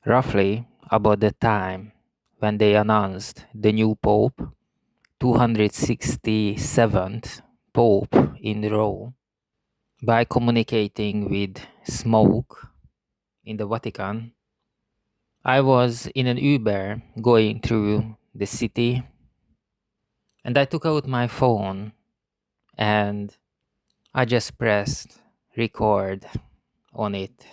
roughly about the time when they announced the new Pope, 267th Pope in Rome, by communicating with smoke in the Vatican. I was in an Uber going through the city, and I took out my phone and I just pressed record on it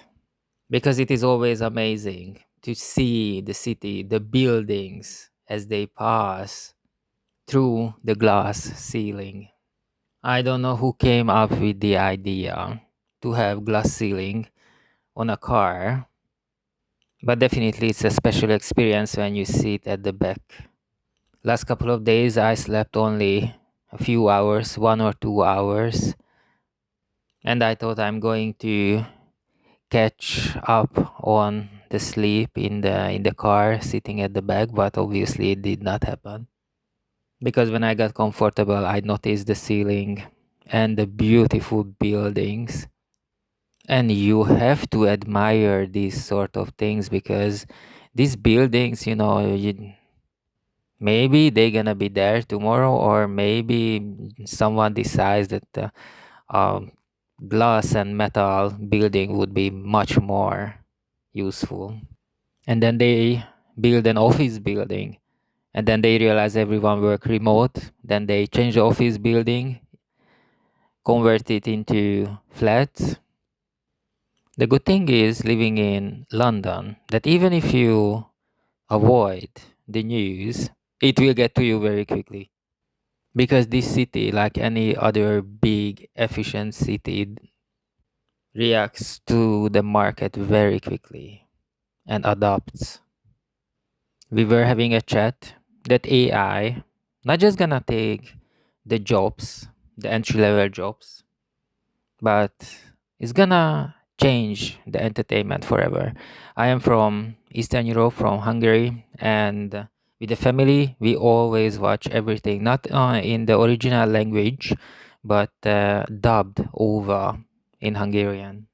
because it is always amazing to see the city, the buildings as they pass through the glass ceiling. I don't know who came up with the idea to have glass ceiling on a car, but definitely it's a special experience when you sit at the back. Last couple of days I slept only a few hours, 1 or 2 hours, and I thought I'm going to catch up on the sleep in the car sitting at the back, but obviously it did not happen. Because when I got comfortable, I noticed the ceiling and the beautiful buildings. And you have to admire these sort of things because these buildings, maybe they're gonna be there tomorrow, or maybe someone decides that um, glass and metal building would be much more useful. And then they build an office building, and then they realize everyone work remote. Then they change the office building, convert it into flats. The good thing is living in London that even if you avoid the news, it will get to you very quickly. Because this city, like any other big efficient city, reacts to the market very quickly and adapts. We were having a chat that AI not just gonna take the jobs, the entry level jobs, but it's gonna change the entertainment forever. I am from Eastern Europe, from Hungary, and with the family, we always watch everything not in the original language, but dubbed over in Hungarian.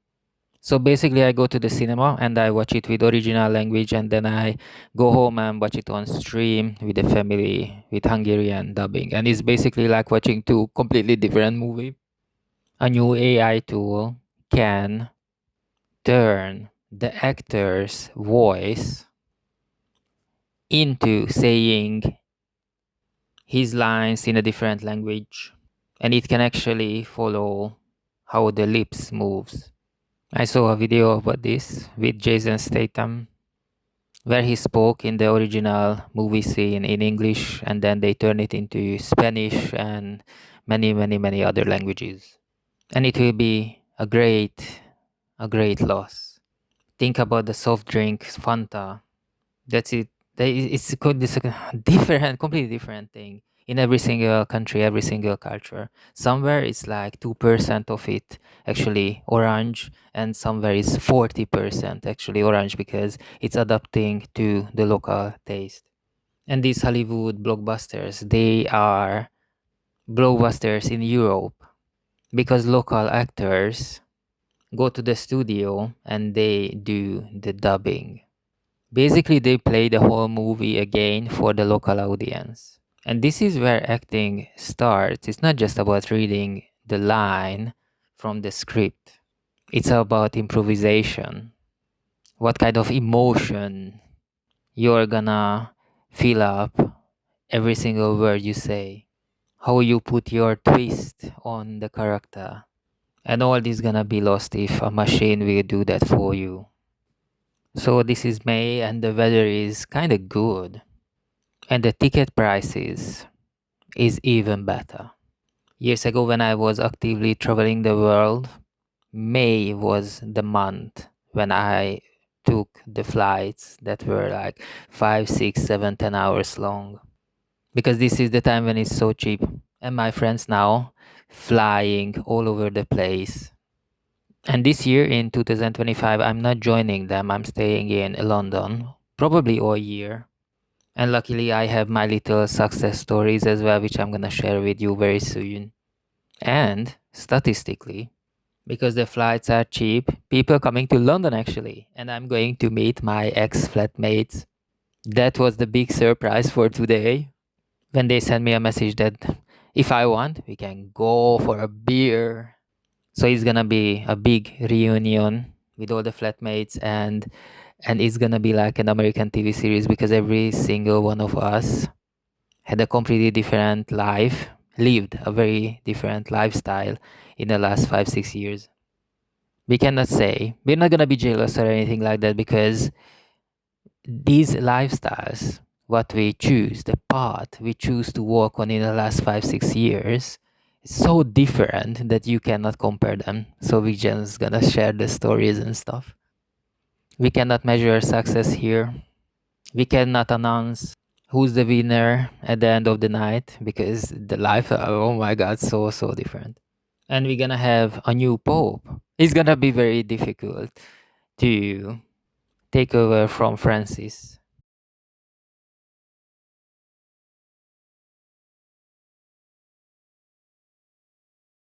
So basically, I go to the cinema and I watch it with original language, and then I go home and watch it on stream with the family with Hungarian dubbing. And it's basically like watching two completely different movies. A new AI tool can turn the actor's voice into saying his lines in a different language, and it can actually follow how the lips moves. I saw a video about this with Jason Statham where he spoke in the original movie scene in English, and then they turn it into Spanish and many other languages. And it will be a great loss. Think about the soft drink Fanta. That's it. It's a different, completely different thing in every single country, every single culture. Somewhere it's like 2% of it actually orange, and somewhere it's 40% actually orange because it's adapting to the local taste. And these Hollywood blockbusters, they are blockbusters in Europe because local actors go to the studio and they do the dubbing. Basically, they play the whole movie again for the local audience. And this is where acting starts. It's not just about reading the line from the script, it's about improvisation. What kind of emotion you're gonna fill up every single word you say, how you put your twist on the character. And all this gonna be lost if a machine will do that for you. So this is May and the weather is kind of good. And the ticket prices is even better. Years ago when I was actively traveling the world, May was the month when I took the flights that were like 5, 6, 7, 10 hours long. Because this is the time when it's so cheap. And my friends now flying all over the place. And this year in 2025, I'm not joining them. I'm staying in London, probably all year. And luckily, I have my little success stories as well, which I'm gonna share with you very soon. And statistically, because the flights are cheap. People coming to London actually, and I'm going to meet my ex flatmates. That was the big surprise for today when they sent me a message that if I want, we can go for a beer. So it's gonna be a big reunion with all the flatmates, and it's gonna be like an American TV series because every single one of us had a completely different life, lived a very different lifestyle in the last 5, 6 years. We cannot say we're not gonna be jealous or anything like that because these lifestyles, what we choose, the path we choose to walk on in the last 5, 6 years, is so different that you cannot compare them. So we just gonna share the stories and stuff. We cannot measure success here. We cannot announce who's the winner at the end of the night because the life, oh my god, so different. And we're gonna have a new pope. It's gonna be very difficult to take over from Francis.